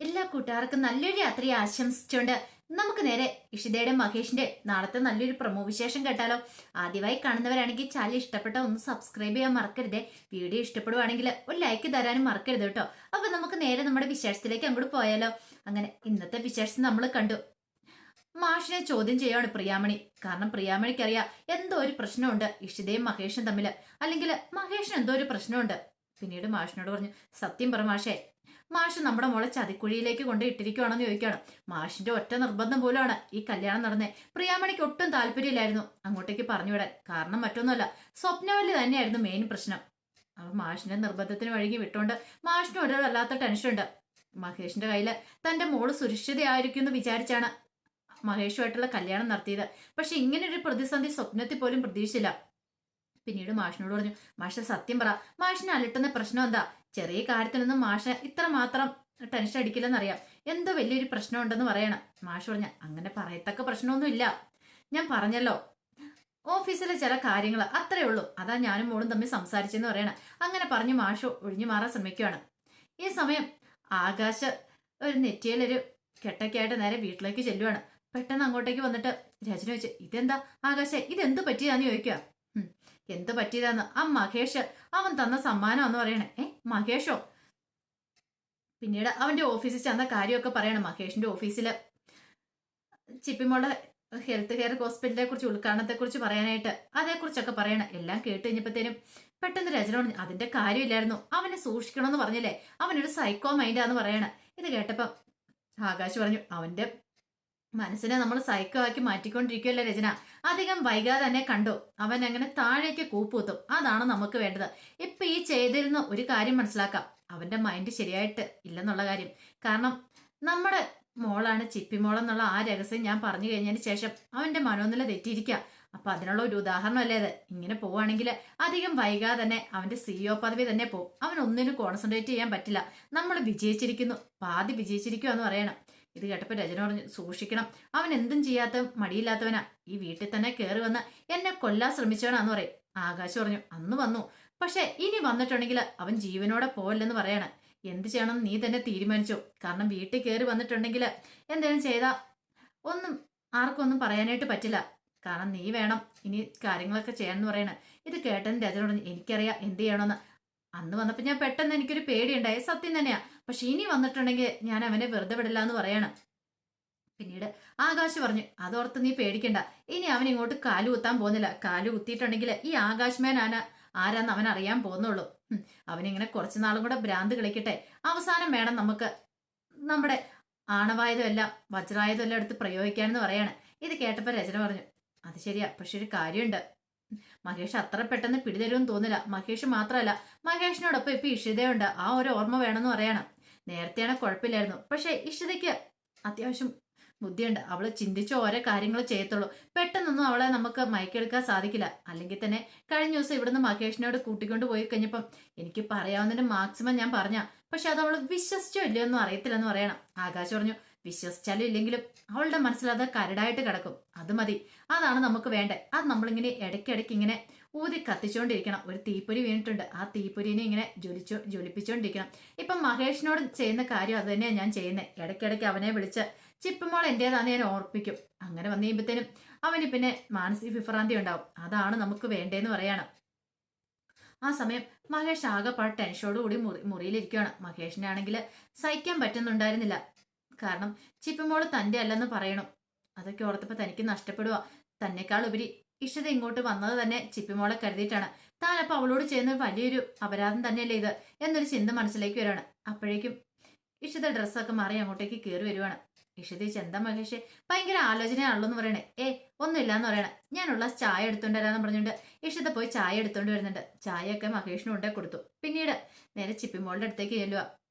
എല്ലാ കൂട്ടുകാർക്കും നല്ലൊരു യാത്രയെ ആശംസിച്ചുകൊണ്ട് നമുക്ക് നേരെ ഇഷിതയുടെ മഹേഷിന്റെ നാളത്തെ നല്ലൊരു പ്രൊമോ വിശേഷം കേട്ടാലോ. ആദ്യമായി കാണുന്നവരാണെങ്കിൽ ചാനൽ ഇഷ്ടപ്പെട്ട ഒന്ന് സബ്സ്ക്രൈബ് ചെയ്യാൻ മറക്കരുതേ. വീഡിയോ ഇഷ്ടപ്പെടുവാണെങ്കിൽ ഒരു ലൈക്ക് തരാനും മറക്കരുത് കേട്ടോ. അപ്പൊ നമുക്ക് നേരെ നമ്മുടെ വിശേഷത്തിലേക്ക് അങ്ങോട്ട് പോയാലോ. അങ്ങനെ ഇന്നത്തെ വിശേഷം നമ്മൾ കണ്ടു. മാഷിനെ ചോദ്യം ചെയ്യുകയാണ് പ്രിയാമണി. കാരണം പ്രിയാമണിക്കറിയാം എന്തോ ഒരു പ്രശ്നമുണ്ട് ഇഷിതയും മഹേഷും തമ്മിൽ, അല്ലെങ്കിൽ മഹേഷിന് എന്തോ ഒരു പ്രശ്നമുണ്ട്. പിന്നീട് മാഷിനോട് പറഞ്ഞു, സത്യം പറ മാഷേ, മാഷ് നമ്മുടെ മോളെ ചതിക്കുഴിയിലേക്ക് കൊണ്ട് ഇട്ടിരിക്കുവാണെന്ന് ചോദിക്കുകയാണ്. മാഷിന്റെ ഒറ്റ നിർബന്ധം പോലുമാണ് ഈ കല്യാണം നടന്നേ. പ്രിയാമണിക്ക് ഒട്ടും താല്പര്യമില്ലായിരുന്നു അങ്ങോട്ടേക്ക് പറഞ്ഞു വിടാൻ. കാരണം മറ്റൊന്നുമല്ല, സ്വപ്നവല്ലി തന്നെയായിരുന്നു മെയിൻ പ്രശ്നം. അപ്പൊ മാഷിന്റെ നിർബന്ധത്തിന് വഴുകി വിട്ടുകൊണ്ട് മാഷിന് ഒരു വല്ലാത്ത ടെൻഷനുണ്ട്. മഹേഷിന്റെ കയ്യില് തന്റെ മോള് സുരക്ഷിതയായിരിക്കും എന്ന് വിചാരിച്ചാണ് മഹേഷുമായിട്ടുള്ള കല്യാണം നടത്തിയത്. പക്ഷെ ഇങ്ങനെ ഒരു പ്രതിസന്ധി സ്വപ്നത്തിൽ പോലും പ്രതീക്ഷിച്ചില്ല. പിന്നീട് മാഷിനോട് പറഞ്ഞു, മാഷ സത്യം പറ, മാഷിനെ അലട്ടുന്ന പ്രശ്നം എന്താ? ചെറിയ കാര്യത്തിനൊന്നും മാഷ ഇത്ര മാത്രം ടെൻഷൻ അടിക്കില്ലെന്നറിയാം. എന്തോ വലിയൊരു പ്രശ്നം ഉണ്ടെന്ന് പറയണം. മാഷ് പറഞ്ഞ, അങ്ങനെ പറയത്തക്ക പ്രശ്നമൊന്നും ഇല്ല. ഞാൻ പറഞ്ഞല്ലോ, ഓഫീസിലെ ചില കാര്യങ്ങൾ അത്രേ ഉള്ളൂ. അതാ ഞാനും മോളും തമ്മിൽ സംസാരിച്ചെന്ന് പറയണം. അങ്ങനെ പറഞ്ഞ് മാഷ് ഒഴിഞ്ഞു മാറാൻ ശ്രമിക്കുകയാണ്. ഈ സമയം ആകാശ് ഒരു നെറ്റിയിലൊരു കെട്ടൊക്കെയായിട്ട് നേരെ വീട്ടിലേക്ക് ചെല്ലുവാണ്. പെട്ടെന്ന് അങ്ങോട്ടേക്ക് വന്നിട്ട് രചന വെച്ച്, ഇതെന്താ ആകാശേ, ഇതെന്ത് പറ്റിയതാന്ന് ചോദിക്കുക. എന്ത് പറ്റിയതാന്ന്? ആ മഹേഷ് അവൻ തന്ന സമ്മാനം പറയണേ. മഹേഷോ? പിന്നീട് അവന്റെ ഓഫീസിൽ ചെന്ന കാര്യമൊക്കെ പറയണം. മഹേഷിന്റെ ഓഫീസില് ചിപ്പിമോളുടെ ഹെൽത്ത് കെയർ ഹോസ്പിറ്റലിനെ കുറിച്ച്, ഉദ്ഘാടനത്തെ കുറിച്ച് പറയാനായിട്ട് അതേക്കുറിച്ചൊക്കെ പറയണം. എല്ലാം കേട്ട് കഴിഞ്ഞപ്പോഴത്തേനും പെട്ടെന്ന് രചന പറഞ്ഞു, അതിന്റെ കാര്യമില്ലായിരുന്നു, അവനെ സൂക്ഷിക്കണമെന്ന് പറഞ്ഞില്ലേ, അവനൊരു സൈക്കോ മൈൻഡാന്ന് പറയണം. ഇത് കേട്ടപ്പം ആകാശ് പറഞ്ഞു, അവന്റെ മനസ്സിനെ നമ്മൾ സൈക്കോ ആക്കി മാറ്റിക്കൊണ്ടിരിക്കുകയല്ലേ രചന. അധികം വൈകാതെ തന്നെ കണ്ടു അവൻ അങ്ങനെ താഴേക്ക് കൂപ്പൂത്തും. അതാണ് നമുക്ക് വേണ്ടത്. ഇപ്പൊ ഈ ചെയ്തിരുന്ന ഒരു കാര്യം മനസ്സിലാക്കാം, അവന്റെ മൈൻഡ് ശരിയായിട്ട് ഇല്ലെന്നുള്ള കാര്യം. കാരണം നമ്മുടെ മോളാണ് ചിപ്പി മോളെന്നുള്ള ആ രഹസ്യം ഞാൻ പറഞ്ഞു കഴിഞ്ഞതിന് ശേഷം അവന്റെ മനോനില തെറ്റിയിരിക്കുക. അപ്പൊ അതിനുള്ള ഒരു ഉദാഹരണമല്ലേ അത്. ഇങ്ങനെ പോവുകയാണെങ്കിൽ അധികം വൈകാതെ തന്നെ അവന്റെ സിഇഒ പദവി തന്നെ പോകും. അവൻ ഒന്നിനും കോൺസെൻട്രേറ്റ് ചെയ്യാൻ പറ്റില്ല. നമ്മൾ വിജയിച്ചിരിക്കുന്നു, പാതി വിജയിച്ചിരിക്കുക എന്ന് പറയണം. ഇത് കേട്ടപ്പോ രചന പറഞ്ഞു, സൂക്ഷിക്കണം, അവൻ എന്തും ചെയ്യാത്ത മടിയില്ലാത്തവനാ. ഈ വീട്ടിൽ തന്നെ കയറി വന്ന് എന്നെ കൊല്ലാൻ ശ്രമിച്ചവനാന്ന് പറയും. ആകാശ് പറഞ്ഞു, അന്ന് വന്നു, പക്ഷെ ഇനി വന്നിട്ടുണ്ടെങ്കിൽ അവൻ ജീവനോടെ പോവല്ലെന്ന് പറയണം. എന്ത് ചെയ്യണമെന്ന് നീ തന്നെ തീരുമാനിച്ചു. കാരണം വീട്ടിൽ കയറി വന്നിട്ടുണ്ടെങ്കിൽ എന്തെങ്കിലും ചെയ്താ ഒന്നും ആർക്കും ഒന്നും പറയാനായിട്ട് പറ്റില്ല. കാരണം നീ വേണം ഇനി കാര്യങ്ങളൊക്കെ ചെയ്യാന്ന് പറയണ. ഇത് കേട്ടതിന് രചന പറഞ്ഞു, എനിക്കറിയാം എന്ത് ചെയ്യണമെന്ന്. അന്ന് വന്നപ്പോ ഞാൻ പെട്ടെന്ന് എനിക്കൊരു പേടിയുണ്ടായി, സത്യം തന്നെയാ. പക്ഷെ ഇനി വന്നിട്ടുണ്ടെങ്കിൽ ഞാൻ അവനെ വെറുതെ വിടില്ല എന്ന് പറയണം. പിന്നീട് ആകാശ് പറഞ്ഞു, അതോർത്ത് നീ പേടിക്കണ്ട, ഇനി അവൻ ഇങ്ങോട്ട് കാലു കുത്താൻ പോകുന്നില്ല. കാലു കുത്തിയിട്ടുണ്ടെങ്കിൽ ഈ ആകാശ് ആരാന്ന് അവൻ അറിയാൻ പോകുന്നുള്ളൂ. അവനിങ്ങനെ കുറച്ചു നാളും കൂടെ ഭ്രാന്ത് കളിക്കട്ടെ, അവസാനം വേണം നമുക്ക് നമ്മുടെ ആണവായുധം എല്ലാം വജ്രായുധം എല്ലാം എടുത്ത് പ്രയോഗിക്കാനെന്ന് പറയാണ്. ഇത് കേട്ടപ്പോ രചന പറഞ്ഞു, അത് ശരിയാ, പക്ഷെ ഒരു കാര്യമുണ്ട്, മഹേഷ് അത്ര പെട്ടെന്ന് പിടിതരുമെന്ന് തോന്നില്ല. മഹേഷ് മാത്രമല്ല, മഹേഷിനോടൊപ്പം ഇപ്പൊ ഇഷിതയുണ്ട്. ആ ഒരു ഓർമ്മ വേണമെന്ന് പറയണം. നേരത്തെയാണ് കുഴപ്പമില്ലായിരുന്നു, പക്ഷെ ഇഷിതയ്ക്ക് അത്യാവശ്യം ബുദ്ധിയുണ്ട്. അവള് ചിന്തിച്ച് ഓരോ കാര്യങ്ങൾ ചെയ്യത്തുള്ളൂ. പെട്ടെന്നൊന്നും അവളെ നമുക്ക് മയക്കെടുക്കാൻ സാധിക്കില്ല. അല്ലെങ്കിൽ തന്നെ കഴിഞ്ഞ ദിവസം ഇവിടുന്ന് മഹേഷിനോട് കൂട്ടിക്കൊണ്ട് പോയി കഴിഞ്ഞപ്പം എനിക്ക് പറയാവുന്നതിന് മാക്സിമം ഞാൻ പറഞ്ഞ, പക്ഷെ അത് അവള് വിശ്വസിച്ചോ ഇല്ലയോ ഒന്നും അറിയത്തില്ലെന്ന് പറയണം. ആകാശ് പറഞ്ഞു, വിശ്വസിച്ചാലും ഇല്ലെങ്കിലും അവളുടെ മനസ്സിൽ അത് കരടായിട്ട് കിടക്കും. അത് മതി, അതാണ് നമുക്ക് വേണ്ടത്. അത് നമ്മളിങ്ങനെ ഇടയ്ക്കിടയ്ക്ക് ഇങ്ങനെ ഊതി കത്തിച്ചുകൊണ്ടിരിക്കണം. ഒരു തീപ്പൊരി വീണിട്ടുണ്ട്, ആ തീപ്പൊരിനെ ഇങ്ങനെ ജ്വലിപ്പിച്ചുകൊണ്ടിരിക്കണം. ഇപ്പം മഹേഷിനോട് ചെയ്യുന്ന കാര്യം അത് തന്നെയാണ് ഞാൻ ചെയ്യുന്നത്. ഇടയ്ക്കിടയ്ക്ക് അവനെ വിളിച്ച് ചിപ്പുമോൾ എന്റേതാന്ന് ഞാൻ ഓർപ്പിക്കും. അങ്ങനെ വന്നു കഴിയുമ്പത്തേനും അവന് പിന്നെ മാനസിക വിഭ്രാന്തി ഉണ്ടാവും. അതാണ് നമുക്ക് വേണ്ടതെന്ന് പറയാണ്. ആ സമയം മഹേഷ് ആകെപ്പാട് ടെൻഷനോടുകൂടി മുറിയിലിരിക്കുകയാണ്. മഹേഷിനെ ആണെങ്കിൽ സഹിക്കാൻ പറ്റുന്നുണ്ടായിരുന്നില്ല. കാരണം ചിപ്പുമോള് തന്റെ അല്ലെന്ന് പറയണം. അതൊക്കെ ഓർത്തപ്പോ തനിക്ക് നഷ്ടപ്പെടുക. തന്നെക്കാൾ ഉപരി ഇഷിത ഇങ്ങോട്ട് വന്നത് തന്നെ ചിപ്പിമോളെ കരുതിയിട്ടാണ്. താനപ്പോ അവളോട് ചെയ്യുന്ന വലിയൊരു അപരാധം തന്നെയല്ലേ ഇത് എന്നൊരു ചിന്ത മനസ്സിലേക്ക് വരികയാണ്. അപ്പോഴേക്കും ഇഷിത ഡ്രസ്സൊക്കെ മാറി അങ്ങോട്ടേക്ക് കയറി വരുവാണ്. ഇഷിത എന്താ മഹേഷ് ഭയങ്കര ആലോചനയാണല്ലോ എന്ന് പറയണേ. ഒന്നുമില്ല എന്ന് പറയണേ. ഞാനുള്ള ചായ എടുത്തോണ്ട് വരാന്ന് പറഞ്ഞുകൊണ്ട് ഇഷിത പോയി ചായ എടുത്തോണ്ട് വരുന്നുണ്ട്. ചായയൊക്കെ മഹേഷിന് കൊണ്ടേ കൊടുത്തു. പിന്നീട് നേരെ ചിപ്പിമോളുടെ അടുത്തേക്ക് ചെല്ലുക.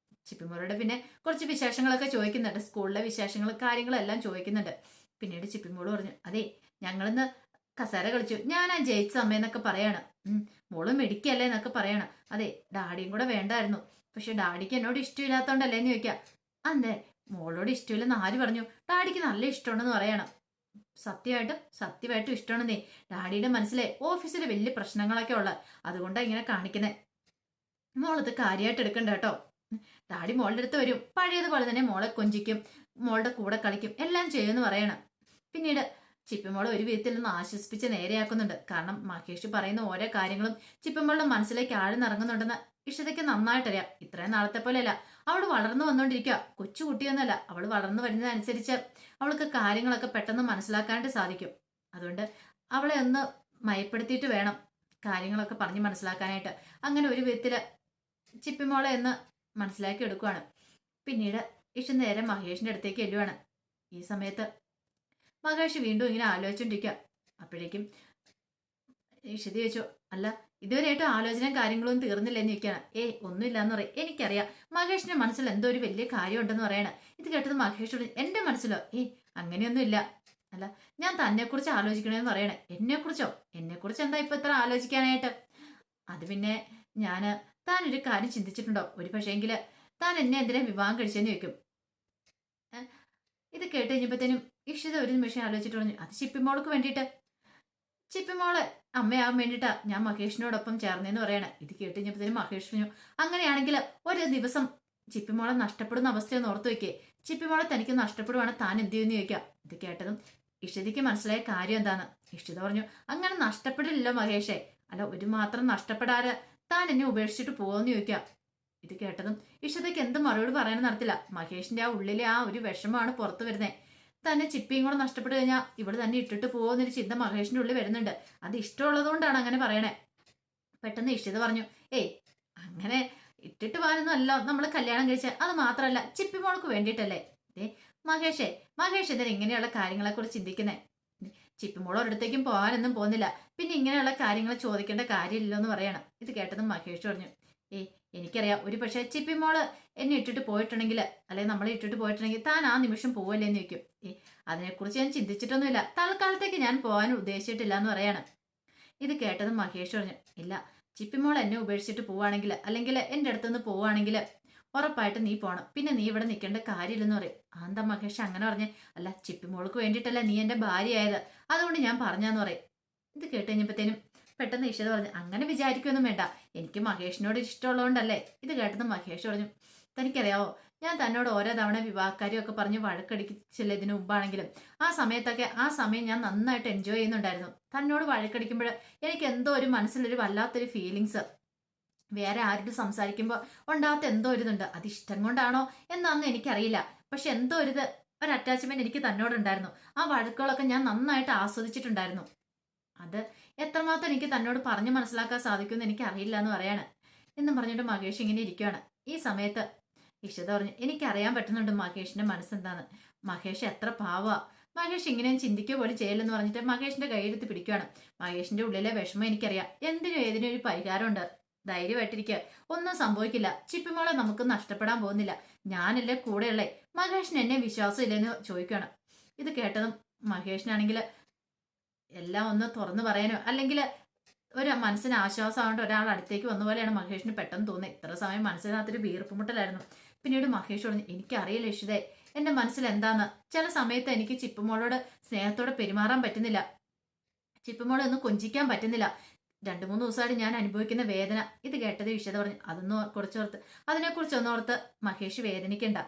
ചിപ്പിമോളുടെ പിന്നെ കുറച്ച് വിശേഷങ്ങളൊക്കെ ചോദിക്കുന്നുണ്ട്. സ്കൂളിലെ വിശേഷങ്ങൾ കാര്യങ്ങളെല്ലാം ചോദിക്കുന്നുണ്ട്. പിന്നീട് ചിപ്പിമോള് പറഞ്ഞു, അതെ ഞങ്ങളിന്ന് കസേര കളിച്ചു, ഞാനാ ജയിച്ച അമ്മയെന്നൊക്കെ പറയാണ്. മോള് മെഡിക്കല്ലേ എന്നൊക്കെ പറയണം. അതെ, ഡാഡിയും കൂടെ വേണ്ടായിരുന്നു, പക്ഷെ ഡാഡിക്ക് എന്നോട് ഇഷ്ടമില്ലാത്തോണ്ടല്ലേ എന്ന് ചോദിക്കാം. അതെ, മോളോട് ഇഷ്ടമില്ലെന്ന് ആര് പറഞ്ഞു? ഡാഡിക്ക് നല്ല ഇഷ്ടമുണ്ടെന്ന് പറയണം. സത്യമായിട്ടും ഇഷ്ടമാണെന്നേ. ഡാഡിയുടെ മനസ്സിലെ ഓഫീസിലെ വലിയ പ്രശ്നങ്ങളൊക്കെ ഉള്ള, അതുകൊണ്ടാണ് ഇങ്ങനെ കാണിക്കുന്നത്. മോളത് കാര്യമായിട്ട് എടുക്കണ്ട കേട്ടോ. ഡാഡി മോളുടെ അടുത്ത് വരും, പഴയതുപോലെ തന്നെ മോളെ കൊഞ്ചിക്കും, മോളുടെ കൂടെ കളിക്കും, എല്ലാം ചെയ്യുമെന്ന് പറയണം. പിന്നീട് ചിപ്പിമോളെ ഒരു വിധത്തിൽ ഒന്ന് ആശ്വസിപ്പിച്ച് നേരെയാക്കുന്നുണ്ട്. കാരണം മഹേഷ് പറയുന്ന ഓരോ കാര്യങ്ങളും ചിപ്പിമോളുടെ മനസ്സിലേക്ക് ആഴ്ന്നിറങ്ങുന്നുണ്ടെന്ന് ഇഷിതയ്ക്ക് നന്നായിട്ടറിയാം. ഇത്രയും നാളത്തെ പോലെയല്ല, അവൾ വളർന്നു വന്നോണ്ടിരിക്കുക, കൊച്ചുകുട്ടിയൊന്നുമല്ല. അവൾ വളർന്നു വരുന്നതനുസരിച്ച് അവൾക്ക് കാര്യങ്ങളൊക്കെ പെട്ടെന്ന് മനസ്സിലാക്കാനായിട്ട് സാധിക്കും. അതുകൊണ്ട് അവളെ ഒന്ന് മയപ്പെടുത്തിയിട്ട് വേണം കാര്യങ്ങളൊക്കെ പറഞ്ഞ് മനസ്സിലാക്കാനായിട്ട്. അങ്ങനെ ഒരു വിധത്തില് ചിപ്പിമോളെ എന്ന് മനസ്സിലാക്കി എടുക്കുവാണ്. പിന്നീട് ഇഷ നേരെ മഹേഷിന്റെ അടുത്തേക്ക് ചെല്ലുവാണ്. ഈ സമയത്ത് മഹേഷ് വീണ്ടും ഇങ്ങനെ ആലോചിച്ചോണ്ടിരിക്കുക. അപ്പോഴേക്കും ഇഷിത ചോദിച്ചു, അല്ല ഇതുവരെയായിട്ടും ആലോചനയും കാര്യങ്ങളൊന്നും തീർന്നില്ലെന്ന് ചോദിക്കുകയാണ്. ഒന്നുമില്ലാന്ന് പറയും. എനിക്കറിയാം മഹേഷിന്റെ മനസ്സിൽ എന്തോ ഒരു വലിയ കാര്യം ഉണ്ടെന്ന് പറയണ. ഇത് കേട്ടത് മഹേഷോട്, എന്റെ മനസ്സിലോ അങ്ങനെയൊന്നും ഇല്ല. അല്ല ഞാൻ തന്നെക്കുറിച്ച് ആലോചിക്കണേന്ന് പറയണേ. എന്നെക്കുറിച്ച് എന്താ ഇപ്പൊ ഇത്ര ആലോചിക്കാനായിട്ട്? അത് പിന്നെ ഞാന് താനൊരു കാര്യം ചിന്തിച്ചിട്ടുണ്ടോ? ഒരു പക്ഷേങ്കില് താൻ എന്നെ എന്തിനാ വിവാഹം കഴിച്ചെന്ന് ചോദിക്കും. ഇത് കേട്ട് കഴിഞ്ഞപ്പോഴത്തേനും ഇഷിത ഒരു നിമിഷം ആലോചിച്ചിട്ട് പറഞ്ഞു, അത് ചിപ്പിമോൾക്ക് വേണ്ടിയിട്ട്, ചിപ്പിമോള് അമ്മയാവാൻ വേണ്ടിയിട്ടാ ഞാൻ മഹേഷിനോടൊപ്പം ചേർന്നേന്ന് പറയണേ. ഇത് കേട്ട് കഴിഞ്ഞപ്പോഴത്തേനും മഹേഷ് പറഞ്ഞു, അങ്ങനെയാണെങ്കിൽ ഒരു ദിവസം ചിപ്പിമോളെ നഷ്ടപ്പെടുന്ന അവസ്ഥയൊന്ന് ഓർത്തു വെക്കേ. ചിപ്പിമോളെ തനിക്ക് നഷ്ടപ്പെടുവാണ്, താൻ എന്ത് ചെയ്യുമെന്ന് ചോദിക്കാം. ഇത് കേട്ടതും ഇഷിതയ്ക്ക് മനസ്സിലായ കാര്യം എന്താന്ന്. ഇഷിത പറഞ്ഞു, അങ്ങനെ നഷ്ടപ്പെടില്ലല്ലോ മഹേഷേ. അല്ല ഒരു മാത്രം നഷ്ടപ്പെടാതെ താൻ എന്നെ ഉപേക്ഷിച്ചിട്ട് പോവെന്ന് ചോദിക്കാം. ഇത് കേട്ടതും ഇഷിതയ്ക്ക് എന്ത് മറുപടി പറയാനും നടത്തില്ല. മഹേഷിന്റെ ആ ഉള്ളിലെ ആ ഒരു വിഷമമാണ് പുറത്തു വരുന്നത്. തന്നെ ചിപ്പിയും കൂടെ നഷ്ടപ്പെട്ടു കഴിഞ്ഞാൽ ഇവിടെ തന്നെ ഇട്ടിട്ട് പോകുന്നൊരു ചിന്ത മഹേഷിന്റെ ഉള്ളിൽ വരുന്നുണ്ട്. അത് ഇഷ്ടമുള്ളതുകൊണ്ടാണ് അങ്ങനെ പറയണേ. പെട്ടെന്ന് ഇഷിത പറഞ്ഞു, അങ്ങനെ ഇട്ടിട്ട് പോകാനൊന്നും അല്ല നമ്മൾ കല്യാണം കഴിച്ച. അത് മാത്രമല്ല ചിപ്പിമോൾക്ക് വേണ്ടിയിട്ടല്ലേ. മഹേഷ് എന്തിനാ ഇങ്ങനെയുള്ള കാര്യങ്ങളെ കുറിച്ച് ചിന്തിക്കുന്നേ? ചിപ്പിമോൾ ഒരിടത്തേക്കും പോകാനൊന്നും പോകുന്നില്ല, പിന്നെ ഇങ്ങനെയുള്ള കാര്യങ്ങൾ ചോദിക്കേണ്ട കാര്യമില്ലെന്ന് പറയണം. ഇത് കേട്ടതും മഹേഷ് പറഞ്ഞു, എനിക്കറിയാം ഒരു പക്ഷേ ചിപ്പിമോള് എന്നെ ഇട്ടിട്ട് പോയിട്ടുണ്ടെങ്കിൽ, അല്ലെങ്കിൽ നമ്മളെ ഇട്ടിട്ട് പോയിട്ടുണ്ടെങ്കിൽ താൻ ആ നിമിഷം പോവല്ലേന്ന് ചോദിക്കും. അതിനെക്കുറിച്ച് ഞാൻ ചിന്തിച്ചിട്ടൊന്നുമില്ല, തൽക്കാലത്തേക്ക് ഞാൻ പോകാൻ ഉദ്ദേശിച്ചിട്ടില്ല എന്ന് പറയാണ്. ഇത് കേട്ടതും മഹേഷ് പറഞ്ഞു, ഇല്ല ചിപ്പിമോൾ എന്നെ ഉപേക്ഷിച്ചിട്ട് പോവുകയാണെങ്കിൽ, അല്ലെങ്കിൽ എൻ്റെ അടുത്തുനിന്ന് പോവുകയാണെങ്കിൽ ഉറപ്പായിട്ട് നീ പോണം, പിന്നെ നീ ഇവിടെ നിൽക്കേണ്ട കാര്യമില്ലെന്ന് പറയും. എന്താ മഹേഷ് അങ്ങനെ പറഞ്ഞേ? അല്ല ചിപ്പിമോൾക്ക് വേണ്ടിയിട്ടല്ല നീ എൻ്റെ ഭാര്യയായത്, അതുകൊണ്ട് ഞാൻ പറഞ്ഞാന്ന് പറയും. ഇത് കേട്ട് കഴിഞ്ഞപ്പോഴത്തേനും പെട്ടെന്ന് ഇഷിത പറഞ്ഞു, അങ്ങനെ വിചാരിക്കൊന്നും വേണ്ട, എനിക്ക് മഹേഷിനോട് ഇഷ്ടമുള്ളതുകൊണ്ടല്ലേ. ഇത് കേട്ടതും മഹേഷ് പറഞ്ഞു, തനിക്കറിയാവോ ഞാൻ തന്നോട് ഓരോ തവണ വിവാഹക്കാരും ഒക്കെ പറഞ്ഞ് വഴക്കടിച്ചില്ല ഇതിനു മുമ്പാണെങ്കിലും ആ സമയം ഞാൻ നന്നായിട്ട് എൻജോയ് ചെയ്യുന്നുണ്ടായിരുന്നു. തന്നോട് വഴക്കടിക്കുമ്പോൾ എനിക്ക് എന്തോ ഒരു മനസ്സിലൊരു വല്ലാത്തൊരു ഫീലിങ്സ്, വേറെ ആരോട് സംസാരിക്കുമ്പോൾ ഉണ്ടാകാത്ത എന്തോ ഒരു ഇതുണ്ട്. അത് ഇഷ്ടം കൊണ്ടാണോ എന്നാന്ന് എനിക്കറിയില്ല, പക്ഷെ എന്തോ ഒരു അറ്റാച്ച്മെന്റ് എനിക്ക് തന്നോടുണ്ടായിരുന്നു. ആ വഴക്കുകളൊക്കെ ഞാൻ നന്നായിട്ട് ആസ്വദിച്ചിട്ടുണ്ടായിരുന്നു. അത് എത്രമാത്രം എനിക്ക് തന്നോട് പറഞ്ഞു മനസ്സിലാക്കാൻ സാധിക്കുമെന്ന് എനിക്ക് അറിയില്ല എന്ന് പറയാണ്. എന്നും പറഞ്ഞിട്ട് മഹേഷ് ഇങ്ങനെ ഇരിക്കുകയാണ്. ഈ സമയത്ത് ഇഷിത പറഞ്ഞു, എനിക്കറിയാൻ പറ്റുന്നുണ്ട് മഹേഷിന്റെ മനസ്സെന്താന്ന്. മഹേഷ് എത്ര പാവാ, മഹേഷ് ഇങ്ങനെയും ചിന്തിക്കുക പോലും ചെയ്യില്ലെന്ന് പറഞ്ഞിട്ട് മഹേഷിന്റെ കൈയെടുത്ത് പിടിക്കുകയാണ്. മഹേഷിന്റെ ഉള്ളിലെ വിഷമം എനിക്കറിയാം, എന്തിനും ഏതിനും ഒരു പരിഹാരമുണ്ട്, ധൈര്യമായിട്ടിരിക്കുക, ഒന്നും സംഭവിക്കില്ല, ചിപ്പിമോളെ നമുക്ക് നഷ്ടപ്പെടാൻ പോകുന്നില്ല, ഞാനല്ലേ കൂടെയുള്ളേ, മഹേഷിന് എന്നെ വിശ്വാസം ഇല്ലെന്ന് ചോദിക്കുകയാണ്. ഇത് കേട്ടതും മഹേഷിനാണെങ്കിൽ എല്ലാം ഒന്ന് തുറന്നു പറയാനോ അല്ലെങ്കിൽ ഒരു മനസ്സിന് ആശ്വാസമാകൊണ്ട് ഒരാൾ അടുത്തേക്ക് വന്ന പോലെയാണ് മഹേഷിന് പെട്ടെന്ന് തോന്നുന്നത്. ഇത്ര സമയം മനസ്സിനകത്തൊരു വീർപ്പുമുട്ടലായിരുന്നു. പിന്നീട് മഹേഷ് പറഞ്ഞു, എനിക്കറിയില്ല ഇഷിതേ എന്റെ മനസ്സിൽ എന്താന്ന്. ചില സമയത്ത് എനിക്ക് ചിപ്പുമോളോട് സ്നേഹത്തോടെ പെരുമാറാൻ പറ്റുന്നില്ല, ചിപ്പുമോളെ ഒന്ന് കൊഞ്ചിക്കാൻ പറ്റുന്നില്ല. 2-3 ദിവസമായിട്ട് ഞാൻ അനുഭവിക്കുന്ന വേദന. ഇത് കേട്ടത് ഇഷിത പറഞ്ഞു, അതിനെക്കുറിച്ച് ഒന്നോർത്ത് മഹേഷ് വേദനിക്കണ്ട,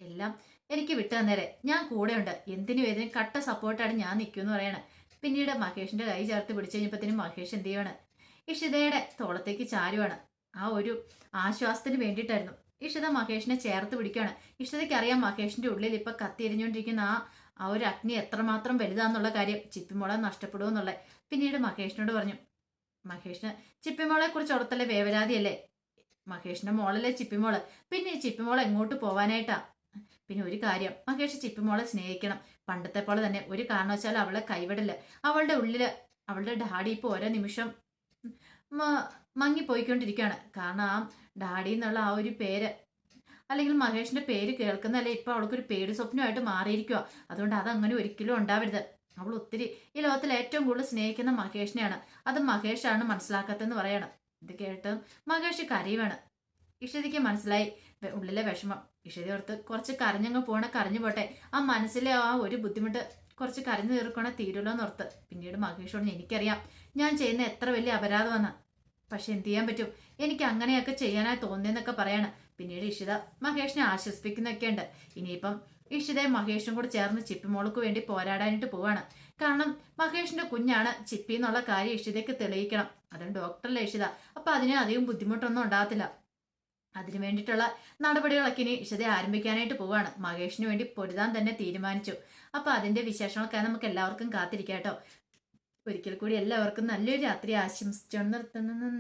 എല്ലാം എനിക്ക് വിട്ടു തന്നേരെ, ഞാൻ കൂടെയുണ്ട്, എന്തിനു വേദന കട്ട സപ്പോർട്ടായിട്ട് ഞാൻ നിൽക്കുമെന്ന് പറയണേ. പിന്നീട് മഹേഷിന്റെ കൈ ചേർത്ത് പിടിച്ചു കഴിഞ്ഞപ്പോഴത്തേനും മഹേഷ് എന്ത് ചെയ്യാണ്, ഇഷിതയുടെ തോളത്തേക്ക് ചാരുവാണ്. ആ ഒരു ആശ്വാസത്തിന് വേണ്ടിയിട്ടായിരുന്നു. ഇഷിത മഹേഷിനെ ചേർത്ത് പിടിക്കുകയാണ്. ഇഷിതയ്ക്ക് അറിയാം മഹേഷിന്റെ ഉള്ളിൽ ഇപ്പൊ കത്തിയെരിഞ്ഞുകൊണ്ടിരിക്കുന്ന ആ ഒരു അഗ്നി എത്രമാത്രം വലുതാന്നുള്ള കാര്യം, ചിപ്പിമോളെ നഷ്ടപ്പെടുമെന്നുള്ള. പിന്നീട് മഹേഷിനോട് പറഞ്ഞു, മഹേഷിന് ചിപ്പിമോളെ കുറിച്ച് ഓർത്തല്ലേ വേവലാതിയല്ലേ, മഹേഷിന്റെ മോളല്ലേ ചിപ്പിമോള്, പിന്നെ ഈ ചിപ്പിമോൾ എങ്ങോട്ട് പോവാനായിട്ടാ. പിന്നെ ഒരു കാര്യം, മഹേഷ് ചിപ്പിമോളെ സ്നേഹിക്കണം, പണ്ടത്തെ പോലെ തന്നെ, ഒരു കാരണവശാലും അവളെ കൈവിടില്ല. അവളുടെ ഉള്ളില് അവളുടെ ഡാഡി ഇപ്പോൾ ഓരോ നിമിഷം മങ്ങിപ്പോയിക്കൊണ്ടിരിക്കുകയാണ്. കാരണം ആ ഡാഡി എന്നുള്ള ആ ഒരു പേര്, അല്ലെങ്കിൽ മഹേഷിന്റെ പേര് കേൾക്കുന്നതല്ലേ ഇപ്പൊ അവൾക്കൊരു പേടി സ്വപ്നമായിട്ട് മാറിയിരിക്കുക. അതുകൊണ്ട് അതങ്ങനെ ഒരിക്കലും ഉണ്ടാവരുത്. അവൾ ഒത്തിരി ഈ ലോകത്തിൽ ഏറ്റവും കൂടുതൽ സ്നേഹിക്കുന്ന മഹേഷിനെയാണ്, അത് മഹേഷാണ് മനസ്സിലാക്കാത്തതെന്ന് പറയണം. ഇത് കേട്ട് മഹേഷ് കരയുവാണ്. ഇഷിതയ്ക്ക് മനസ്സിലായി ഉള്ളിലെ വിഷമം. ഇഷിത ഓർത്ത് കുറച്ച് കരഞ്ഞങ്ങ് കരഞ്ഞു പോട്ടെ, ആ മനസ്സിലെ ആ ഒരു ബുദ്ധിമുട്ട് കുറച്ച് കരഞ്ഞു തീർക്കണേ തീരുമല്ലോ എന്നോർത്ത്. പിന്നീട് മഹേഷ് പറഞ്ഞു, എനിക്കറിയാം ഞാൻ ചെയ്യുന്ന എത്ര വലിയ അപരാധമെന്ന്, പക്ഷെ എന്ത് ചെയ്യാൻ പറ്റും, എനിക്ക് അങ്ങനെയൊക്കെ ചെയ്യാനായി തോന്നിയെന്നൊക്കെ പറയാണ്. പിന്നീട് ഇഷിത മഹേഷിനെ ആശ്വസിപ്പിക്കുന്നൊക്കെ ഉണ്ട്. ഇനിയിപ്പം ഇഷിതയും മഹേഷും കൂടെ ചേർന്ന് ചിപ്പിമോൾക്ക് വേണ്ടി പോരാടാനായിട്ട് പോവാണ്. കാരണം മഹേഷിന്റെ കുഞ്ഞാണ് ചിപ്പി എന്നുള്ള കാര്യം ഇഷിതയ്ക്ക് തെളിയിക്കണം. അതും ഡോക്ടറല്ലേ ഇഷിത, അപ്പൊ അതിന് അധികം ബുദ്ധിമുട്ടൊന്നും ഉണ്ടാകത്തില്ല. അതിനു വേണ്ടിയിട്ടുള്ള നടപടികളൊക്കെ ഇനി ഇഷിത ആരംഭിക്കാനായിട്ട് പോവാണ്. മഹേഷിന് വേണ്ടി പൊരുതാൻ തന്നെ തീരുമാനിച്ചു. അപ്പൊ അതിന്റെ വിശേഷങ്ങളൊക്കെ നമുക്ക് എല്ലാവർക്കും കാത്തിരിക്കാം കേട്ടോ. ഒരിക്കൽ കൂടി എല്ലാവർക്കും നല്ലൊരു രാത്രി ആശംസിച്ചു നിർത്തുന്നു.